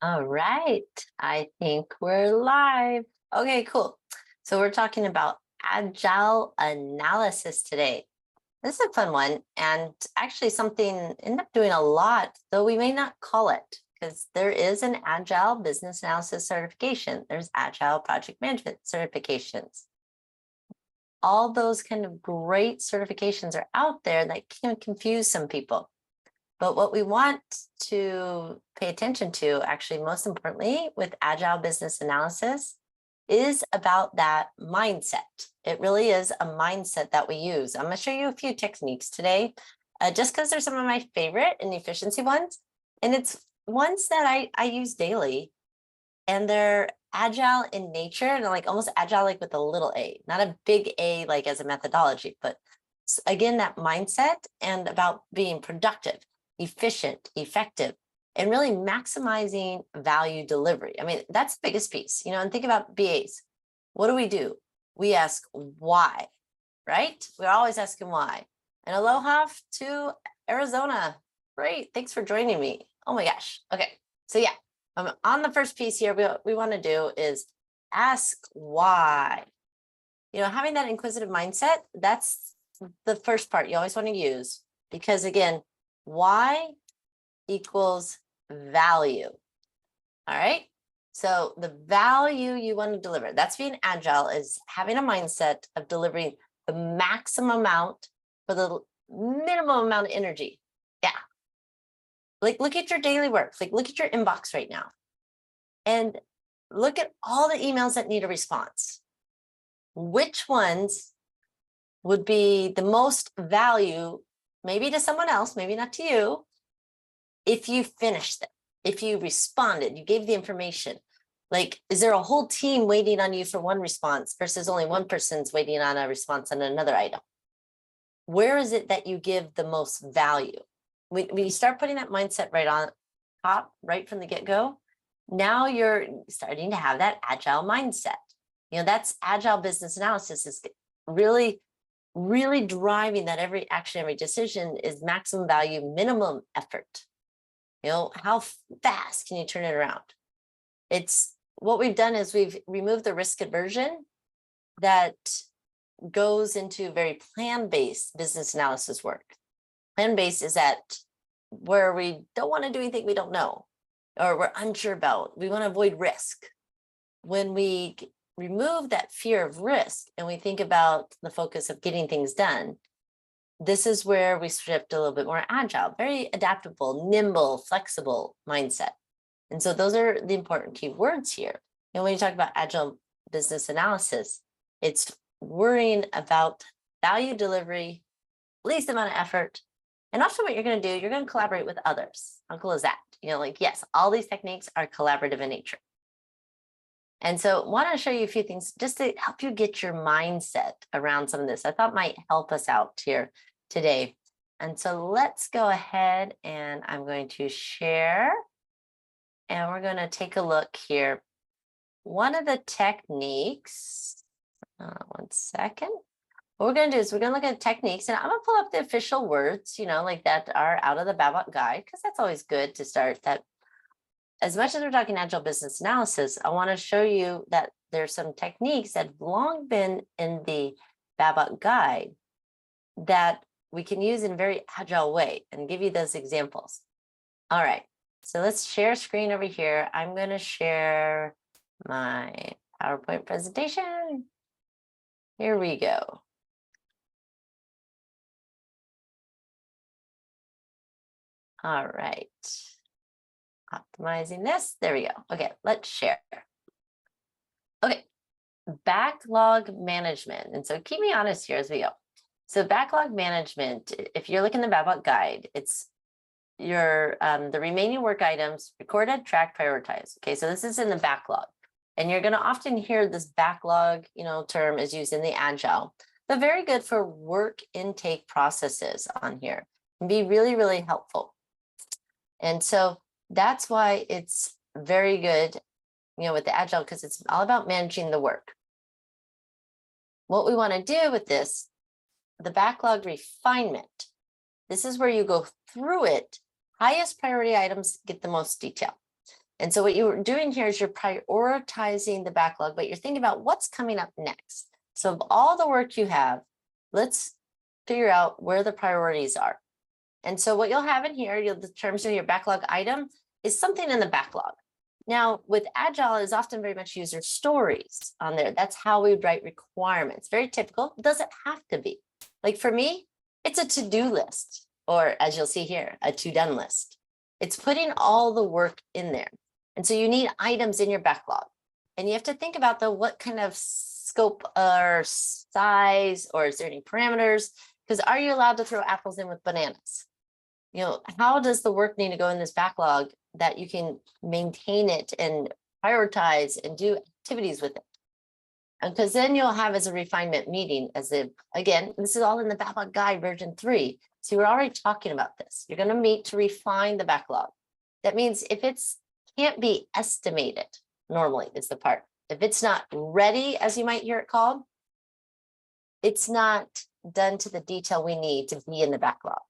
All right, I think we're live. Okay, cool. So we're talking about agile analysis today. This is a fun one and actually something I end up doing a lot, though we may not call it because there is an agile business analysis certification. There's agile project management certifications. All those kind of great certifications are out there that can confuse some people. But what we want to pay attention to, actually, most importantly, with Agile Business Analysis, is about that mindset. It really is a mindset that we use. I'm going to show you a few techniques today, just because they're some of my favorite and efficiency ones. And it's ones that I use daily, and they're agile in nature and like almost agile, like with a little a, not a big A, like as a methodology, but again, that mindset and about being productive, efficient, effective, and really maximizing value delivery. I mean, that's the biggest piece, and think about BAs. What do? We ask why, right? We're always asking why. And aloha to Arizona. Great. Thanks for joining me. Oh my gosh. Okay. So yeah, on the first piece here, we want to do is ask why. Having that inquisitive mindset, that's the first part you always want to use, because again, why equals value. All right. So the value you want to deliver, that's being agile, is having a mindset of delivering the maximum amount for the minimum amount of energy. Yeah. Like look at your daily work, like look at your inbox right now and look at all the emails that need a response. Which ones would be the most value, maybe to someone else, maybe not to you, if you finished them, if you responded, you gave the information? Like, is there a whole team waiting on you for one response versus only one person's waiting on a response on another item? Where is it that you give the most value? When you start putting that mindset right on top, right from the get-go, now you're starting to have that agile mindset. That's agile business analysis, is really driving that every action, every decision is maximum value, minimum effort. How fast can you turn it around? It's what we've done is we've removed the risk aversion that goes into very plan-based business analysis work. Plan-based is that where we don't want to do anything we don't know or we're unsure about. We want to avoid risk. When we remove that fear of risk and we think about the focus of getting things done, this is where we shift a little bit more agile, very adaptable, nimble, flexible mindset. And so those are the important key words here. When you talk about agile business analysis, it's worrying about value delivery, least amount of effort. And also what you're going to do, you're going to collaborate with others. How cool is that? Yes, all these techniques are collaborative in nature. And so I want to show you a few things just to help you get your mindset around some of this. I thought might help us out here today. And so let's go ahead and I'm going to share and we're going to take a look here. One of the techniques, one second. What we're going to do is we're going to look at techniques, and I'm going to pull up the official words, like that are out of the Backlog guide, because that's always good to start that. As much as we're talking agile business analysis, I want to show you that there's some techniques that have long been in the Backlog guide that we can use in a very agile way and give you those examples. All right, so let's share screen over here. I'm going to share my PowerPoint presentation. Here we go. All right. Optimizing this. There we go. Okay, let's share. Okay, backlog management. And so keep me honest here as we go. So backlog management, if you're looking at the backlog guide, it's your the remaining work items recorded, track, prioritize. Okay, so this is in the backlog. And you're going to often hear this backlog, term is used in the agile. But very good for work intake processes on here. Can be really, really helpful. And so that's why it's very good, with the agile, because it's all about managing the work. What we want to do with this, the backlog refinement, this is where you go through it. Highest priority items get the most detail. And so what you're doing here is you're prioritizing the backlog, but you're thinking about what's coming up next. So of all the work you have, let's figure out where the priorities are. And so what you'll have in here, the terms of your backlog item is something in the backlog. Now with Agile is often very much user stories on there. That's how we write requirements. Very typical, doesn't have to be. Like for me, it's a to-do list, or as you'll see here, a to-done list. It's putting all the work in there. And so you need items in your backlog. And you have to think about what kind of scope or size, or is there any parameters? Because are you allowed to throw apples in with bananas? How does the work need to go in this backlog that you can maintain it and prioritize and do activities with it? Because then you'll have as a refinement meeting again, this is all in the backlog guide version 3. So we're already talking about this. You're going to meet to refine the backlog. That means if it's can't be estimated, normally is the part. If it's not ready, as you might hear it called, it's not done to the detail we need to be in the backlog.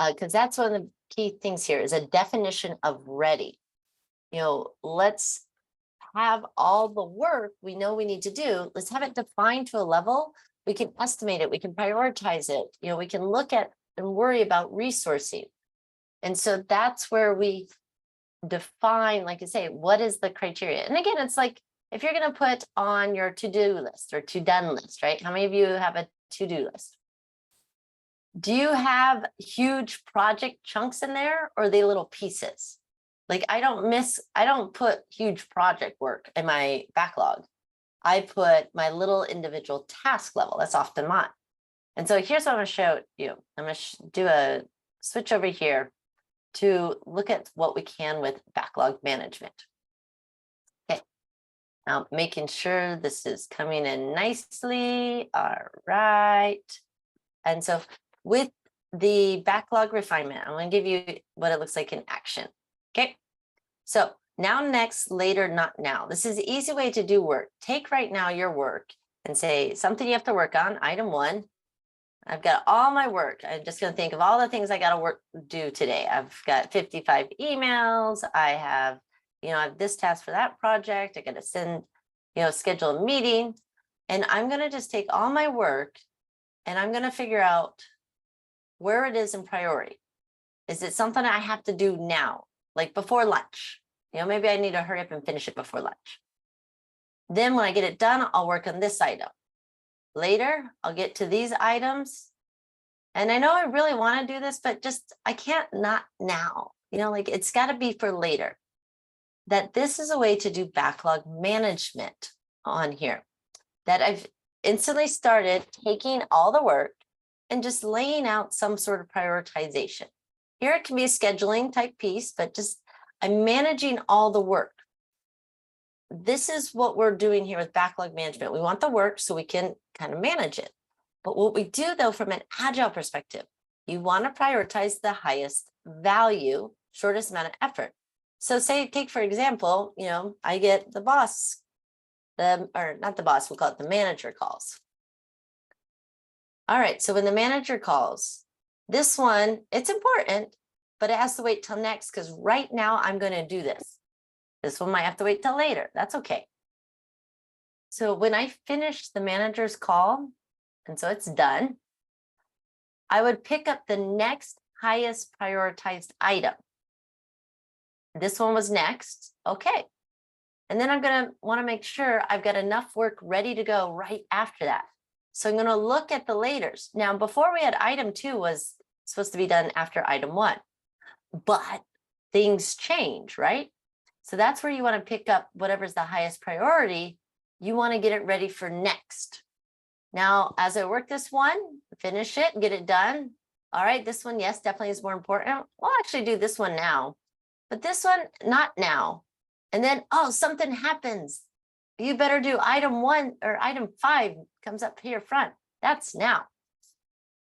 Because that's one of the key things here is a definition of ready. Let's have all the work we know we need to do. Let's have it defined to a level. We can estimate it. We can prioritize it. We can look at and worry about resourcing. And so that's where we define, like I say, what is the criteria? And again, it's like, if you're going to put on your to-do list or to-done list, right? How many of you have a to-do list? Do you have huge project chunks in there, or are they little pieces? Like I don't put huge project work in my backlog. I put my little individual task level. That's often mine. And so here's what I'm going to show you. I'm going to do a switch over here to look at what we can with backlog management. Okay. Now making sure this is coming in nicely. All right. And so with the backlog refinement, I'm going to give you what it looks like in action. Okay. So now, next, later, not now. This is an easy way to do work. Take right now your work and say something you have to work on. Item 1. I've got all my work. I'm just going to think of all the things I got to do today. I've got 55 emails. I have this task for that project. I got to send, schedule a meeting. And I'm going to just take all my work and I'm going to figure out where it is in priority. Is it something I have to do now, like before lunch? Maybe I need to hurry up and finish it before lunch. Then when I get it done, I'll work on this item. Later, I'll get to these items. And I know I really want to do this, but I can't not now. It's got to be for later. That this is a way to do backlog management on here. That I've instantly started taking all the work and just laying out some sort of prioritization. Here it can be a scheduling type piece, but I'm managing all the work. This is what we're doing here with backlog management. We want the work so we can kind of manage it. But what we do though, from an Agile perspective, you want to prioritize the highest value, shortest amount of effort. So take for example, I get the boss, or not the boss, we'll call it the manager calls. All right, so when the manager calls, this one, it's important, but it has to wait till next because right now I'm going to do this. This one might have to wait till later. That's okay. So when I finish the manager's call, and so it's done, I would pick up the next highest prioritized item. This one was next. Okay. And then I'm going to want to make sure I've got enough work ready to go right after that. So I'm going to look at the laters. Now, before we had item 2 was supposed to be done after item 1, but things change, right? So that's where you want to pick up whatever's the highest priority. You want to get it ready for next. Now, as I work this one, finish it, get it done. All right, this one, yes, definitely is more important. We'll actually do this one now, but this one, not now. And then, oh, something happens. You better do item 1 or item 5 comes up here front. That's now.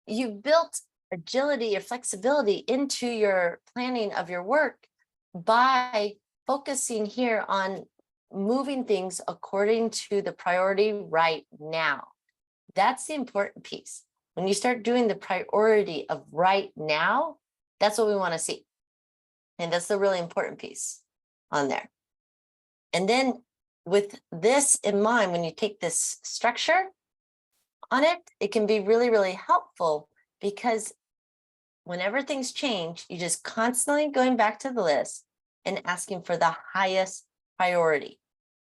You built agility or flexibility into your planning of your work by focusing here on moving things according to the priority right now. That's the important piece. When you start doing the priority of right now, that's what we want to see. And that's the really important piece. on there. And then with this in mind, when you take this structure on it, it can be really, really helpful because whenever things change, you just constantly going back to the list and asking for the highest priority.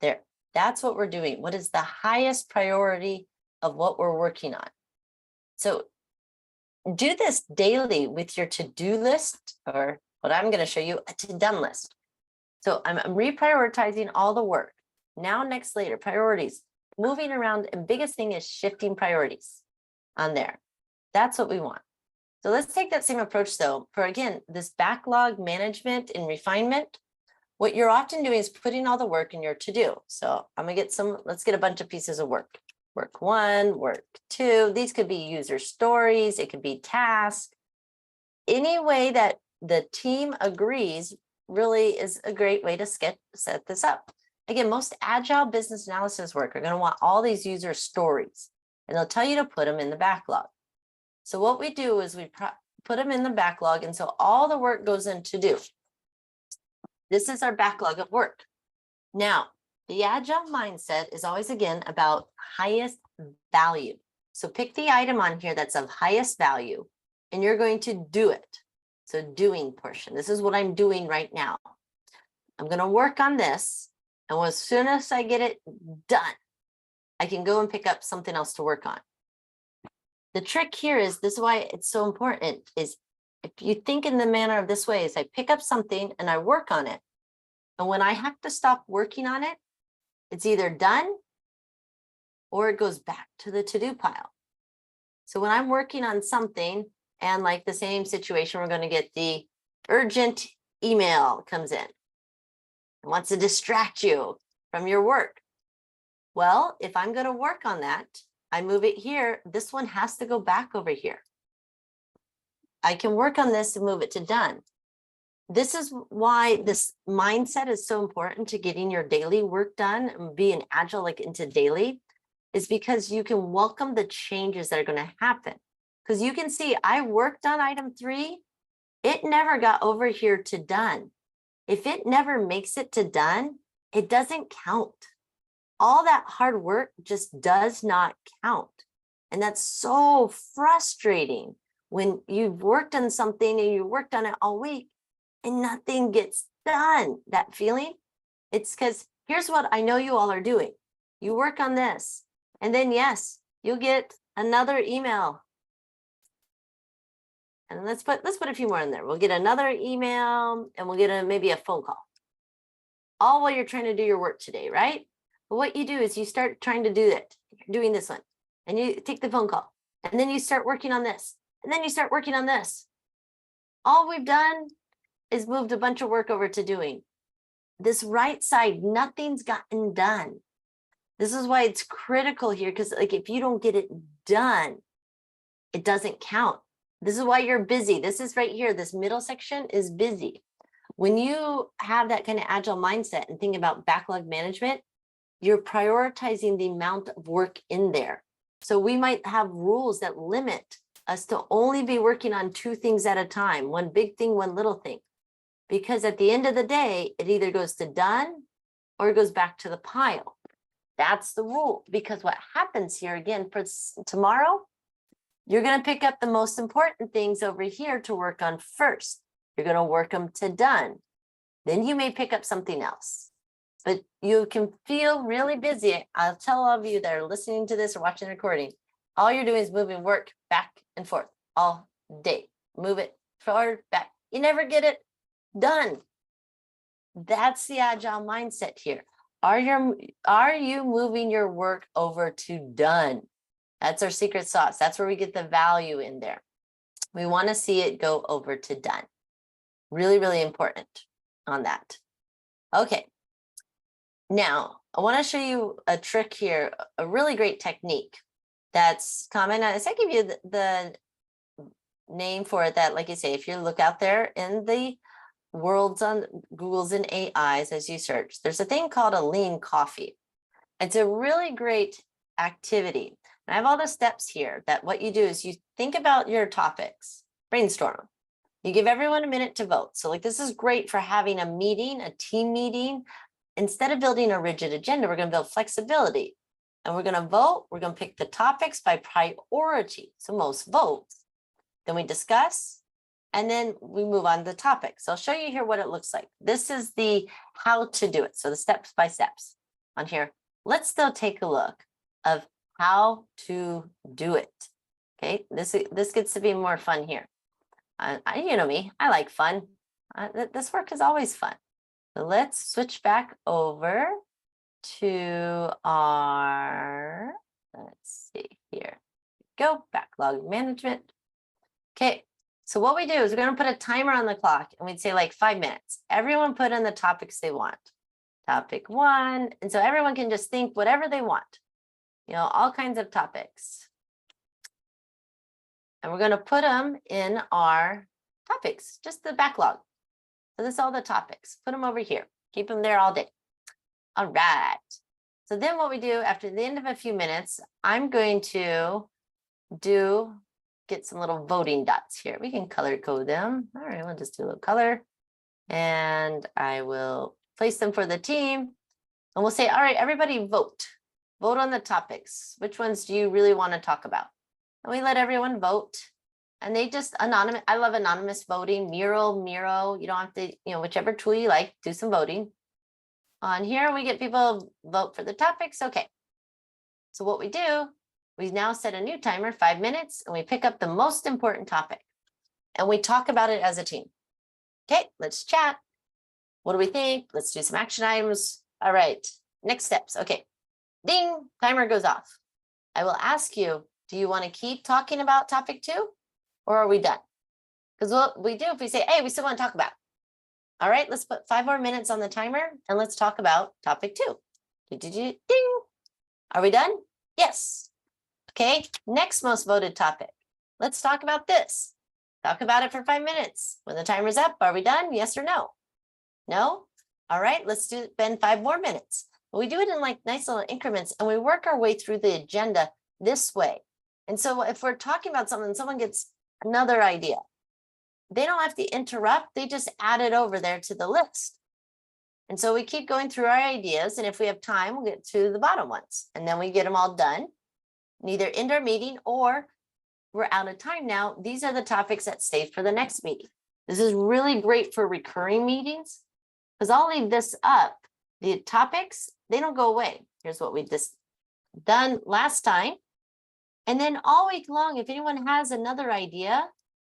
There, that's what we're doing. What is the highest priority of what we're working on? So do this daily with your to-do list, or what I'm going to show you, a to-done list. So I'm reprioritizing all the work. Now, next, later, priorities, moving around, and biggest thing is shifting priorities on there. That's what we want. So let's take that same approach though, for again, this backlog management and refinement. What you're often doing is putting all the work in your to-do. So I'm gonna get let's get a bunch of pieces of work. Work 1, work 2, these could be user stories, it could be tasks. Any way that the team agrees really is a great way to set this up. Again, most agile business analysis work are gonna want all these user stories, and they'll tell you to put them in the backlog. So what we do is we put them in the backlog, and so all the work goes in to do. This is our backlog of work. Now, the agile mindset is always, again, about highest value. So pick the item on here that's of highest value, and you're going to do it. So doing portion. This is what I'm doing right now. I'm going to work on this, and as soon as I get it done, I can go and pick up something else to work on. The trick here is, this is why it's so important, is if you think in the manner of this way, is I pick up something and I work on it. And when I have to stop working on it, it's either done or it goes back to the to-do pile. So when I'm working on something, and like the same situation, we're going to get the urgent email comes in. It wants to distract you from your work. Well, if I'm going to work on that, I move it here. This one has to go back over here. I can work on this and move it to done. This is why this mindset is so important to getting your daily work done and being agile like into daily, is because you can welcome the changes that are going to happen. Because you can see I worked on item 3. It never got over here to done. If it never makes it to done, it doesn't count. All that hard work just does not count. And that's so frustrating when you've worked on something and you worked on it all week and nothing gets done. That feeling, it's because here's what I know you all are doing. You work on this, and then yes, you'll get another email. And let's put a few more in there. We'll get another email, and we'll get maybe a phone call. All while you're trying to do your work today, right? But what you do is you start trying to do that. You're doing this one, and you take the phone call, and then you start working on this, and then you start working on this. All we've done is moved a bunch of work over to doing. This right side, nothing's gotten done. This is why it's critical here, because like if you don't get it done, it doesn't count. This is why you're busy. This is right here. This middle section is busy. When you have that kind of agile mindset and think about backlog management, you're prioritizing the amount of work in there. So we might have rules that limit us to only be working on 2 things at a time, one big thing, one little thing. Because at the end of the day, it either goes to done or it goes back to the pile. That's the rule. Because what happens here, again, for tomorrow, you're going to pick up the most important things over here to work on first. You're going to work them to done. Then you may pick up something else. But you can feel really busy. I'll tell all of you that are listening to this or watching the recording, all you're doing is moving work back and forth all day. Move it forward, back. You never get it done. That's the agile mindset here. Are you moving your work over to done? That's our secret sauce. That's where we get the value in there. We want to see it go over to done. Really, really important on that. Okay. Now, I want to show you a trick here, a really great technique that's common. As I give you the name for it, that, like you say, if you look out there in the worlds on Google's and AIs as you search, there's a thing called a lean coffee. It's a really great activity. And I have all the steps here that what you do is you think about your topics, brainstorm them. You give everyone a minute to vote. So like this is great for having a meeting, a team meeting. Instead of building a rigid agenda, we're going to build flexibility. And we're going to vote. We're going to pick the topics by priority. So most votes. Then we discuss. And then we move on to the topic. So I'll show you here what it looks like. This is the how to do it. So the steps by steps on here. Let's still take a look of how to do it. Okay, this gets to be more fun here. You know me, I like fun. This work is always fun. So let's switch back over to our, let's see here. Go, backlog management. Okay, so what we do is we're going to put a timer on the clock and we'd say like 5 minutes. Everyone put in the topics they want. Topic 1. And so everyone can just think whatever they want. You know, all kinds of topics. And we're going to put them in our topics, just the backlog. So this is all the topics. Put them over here. Keep them there all day. All right. So then what we do after the end of a few minutes, I'm going to get some little voting dots here. We can color code them. All right, we'll just do a little color. And I will place them for the team. And we'll say, all right, everybody vote. Vote on the topics. Which ones do you really want to talk about? And we let everyone vote. And they just anonymous. I love anonymous voting, Miro. You don't have to, whichever tool you like, do some voting. On here, we get people vote for the topics. Okay. So what we do, we now set a new timer, 5 minutes, and we pick up the most important topic. And we talk about it as a team. Okay, let's chat. What do we think? Let's do some action items. All right, next steps. Okay, ding, timer goes off. I will ask you, do you want to keep talking about topic 2? Or are we done? Because what we do if we say, hey, we still want to talk about. All right, let's put 5 more minutes on the timer and let's talk about topic 2. Ding. Are we done? Yes. Okay, next most voted topic. Let's talk about this. Talk about it for 5 minutes. When the timer's up, are we done? Yes or no? No? All right, let's spend 5 more minutes. But we do it in like nice little increments and we work our way through the agenda this way. And so if we're talking about something, someone gets another idea, they don't have to interrupt. They just add it over there to the list. And so we keep going through our ideas. And if we have time, we'll get to the bottom ones. And then we get them all done. And either end our meeting or we're out of time now. These are the topics that stay for the next meeting. This is really great for recurring meetings because I'll leave this up. The topics, they don't go away. Here's what we just done last time. And then all week long, if anyone has another idea,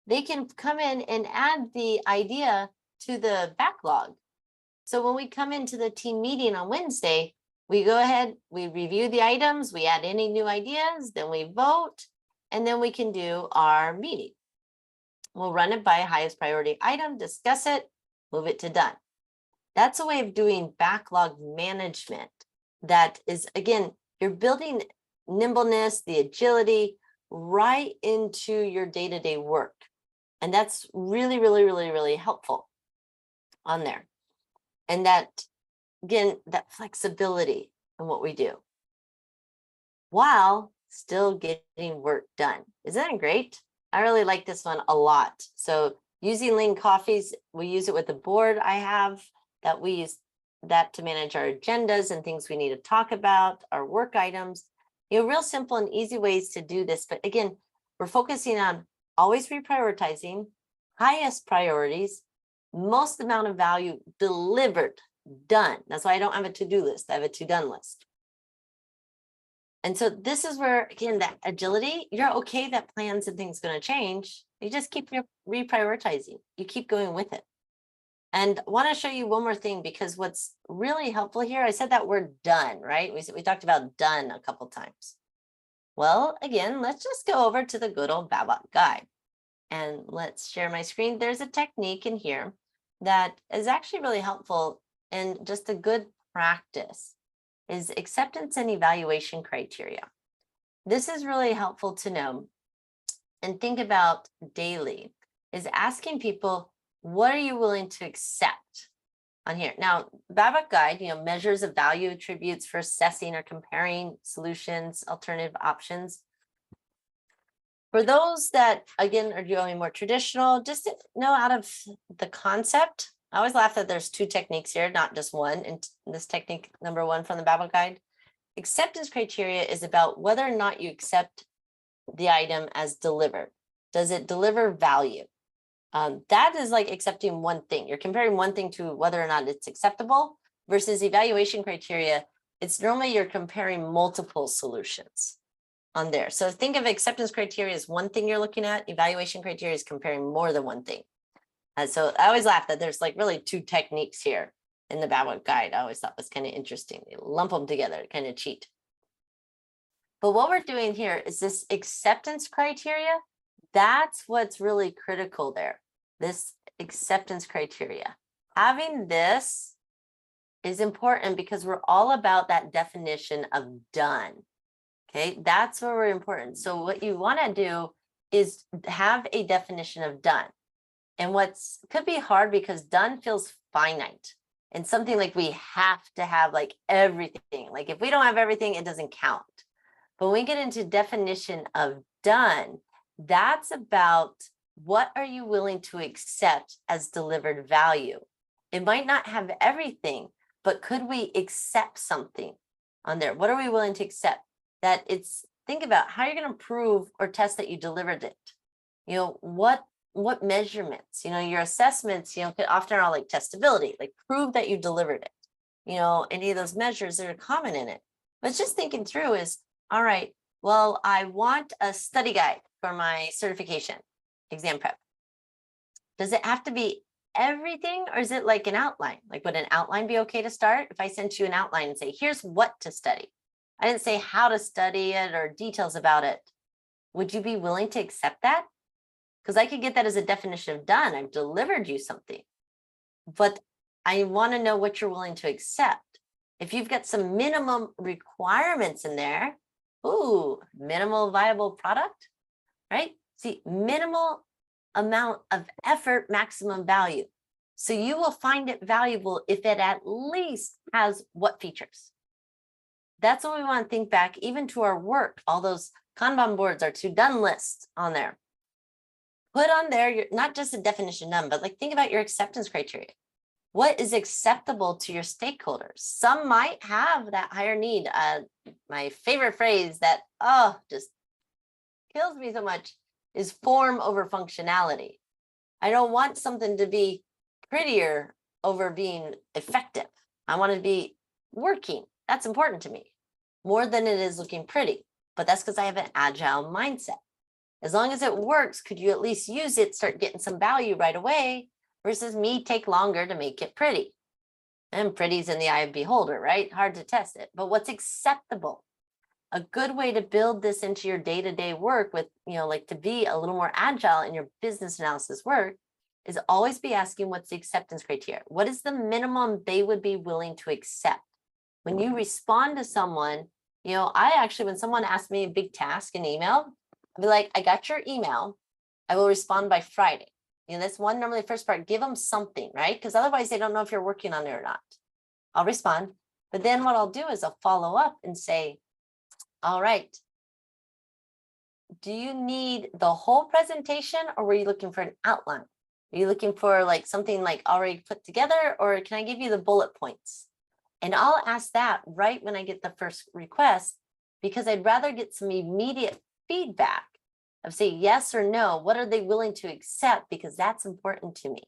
they can come in and add the idea to the backlog. So when we come into the team meeting on Wednesday, we go ahead, we review the items, we add any new ideas, then we vote, and then we can do our meeting. We'll run it by highest priority item, discuss it, move it to done. That's a way of doing backlog management. That is, again, you're building nimbleness, the agility right into your day-to-day work. And that's really, really, really, really helpful on there. And that, again, that flexibility in what we do while still getting work done. Isn't that great? I really like this one a lot. So using Lean Coffees, we use it with the board I have that we use that to manage our agendas and things we need to talk about, our work items, real simple and easy ways to do this. But again, we're focusing on always reprioritizing, highest priorities, most amount of value delivered, done. That's why I don't have a to-do list. I have a to-done list. And so this is where, again, that agility, you're okay that plans and things going to change. You just keep reprioritizing. You keep going with it. And I want to show you one more thing, because what's really helpful here, I said that word done, right? We talked about done a couple times. Well, again, let's just go over to the good old Backlog guide. And let's share my screen. There's a technique in here that is actually really helpful, and just a good practice is acceptance and evaluation criteria. This is really helpful to know and think about daily, is asking people, what are you willing to accept on here? Now, Backlog guide, measures of value attributes for assessing or comparing solutions, alternative options. For those that, again, are doing more traditional, just to know out of the concept, I always laugh that there's two techniques here, not just one. And this technique number one from the Backlog guide, acceptance criteria is about whether or not you accept the item as delivered. Does it deliver value? That is like accepting one thing. You're comparing one thing to whether or not it's acceptable versus evaluation criteria. It's normally you're comparing multiple solutions on there. So think of acceptance criteria as one thing you're looking at. Evaluation criteria is comparing more than one thing. So I always laugh that there's like really two techniques here in the Backlog guide. I always thought was kind of interesting. They lump them together, kind of cheat. But what we're doing here is this acceptance criteria. That's what's really critical there. This acceptance criteria. Having this is important because we're all about that definition of done. Okay, that's where we're important. So what you want to do is have a definition of done. And what's could be hard because done feels finite and something like we have to have like everything. Like if we don't have everything, it doesn't count. But when we get into definition of done, that's about what are you willing to accept as delivered value? It might not have everything, but could we accept something on there? What are we willing to accept? That it's, think about how you're going to prove or test that you delivered it. You know, what measurements, you know, your assessments, you know, could often are like testability, like prove that you delivered it. You know, any of those measures that are common in it. But just thinking through is, all right, well, I want a study guide for my certification exam prep. Does it have to be everything or is it like an outline? Like would an outline be okay to start? If I sent you an outline and say, here's what to study. I didn't say how to study it or details about it. Would you be willing to accept that? Because I could get that as a definition of done. I've delivered you something, but I want to know what you're willing to accept. If you've got some minimum requirements in there, ooh, minimal viable product, right? See, minimal amount of effort, maximum value. So you will find it valuable if it at least has what features. That's what we want to think back, even to our work, all those Kanban boards, our to-done lists on there. Put on there, not just a definition done, but like think about your acceptance criteria. What is acceptable to your stakeholders? Some might have that higher need. My favorite phrase that, just kills me so much is form over functionality. I don't want something to be prettier over being effective. I want it to be working. That's important to me more than it is looking pretty, but that's because I have an agile mindset. As long as it works, could you at least use it, start getting some value right away versus me take longer to make it pretty? And pretty's in the eye of the beholder, right? Hard to test it, but what's acceptable? A good way to build this into your day-to-day work with, you know, like to be a little more agile in your business analysis work is always be asking what's the acceptance criteria? What is the minimum they would be willing to accept? When you respond to someone, you know, I actually, when someone asks me a big task in email, I'll be like, I got your email. I will respond by Friday. You know, that's one, normally the first part, give them something, right? Because otherwise they don't know if you're working on it or not. I'll respond. But then what I'll do is I'll follow up and say, all right, do you need the whole presentation or were you looking for an outline? Are you looking for like something like already put together or can I give you the bullet points? And I'll ask that right when I get the first request because I'd rather get some immediate feedback of say yes or no. What are they willing to accept? Because that's important to me.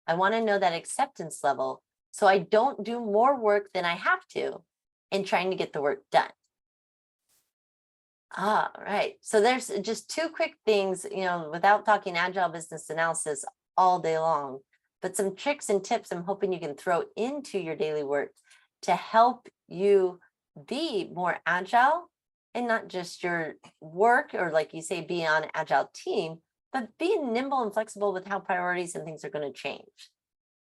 I want to know that acceptance level so I don't do more work than I have to in trying to get the work done. All right. So there's just two quick things, you know, without talking agile business analysis all day long, but some tricks and tips I'm hoping you can throw into your daily work to help you be more agile and not just your work or like you say, be on an agile team, but being nimble and flexible with how priorities and things are going to change.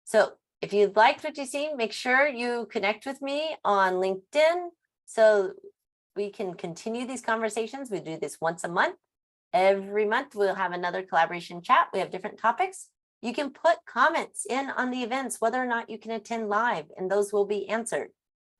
So if you liked what you see, make sure you connect with me on LinkedIn so we can continue these conversations. We do this once a month. Every month we'll have another collaboration chat. We have different topics. You can put comments in on the events, whether or not you can attend live, and those will be answered.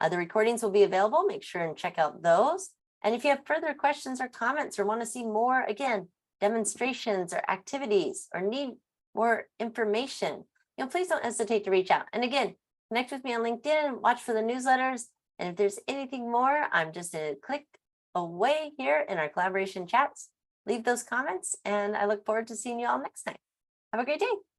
The recordings will be available. Make sure and check out those. And if you have further questions or comments or want to see more, again, demonstrations or activities or need more information, please don't hesitate to reach out. And again, connect with me on LinkedIn, watch for the newsletters. And if there's anything more, I'm just a click away here in our collaboration chats. Leave those comments, and I look forward to seeing you all next time. Have a great day.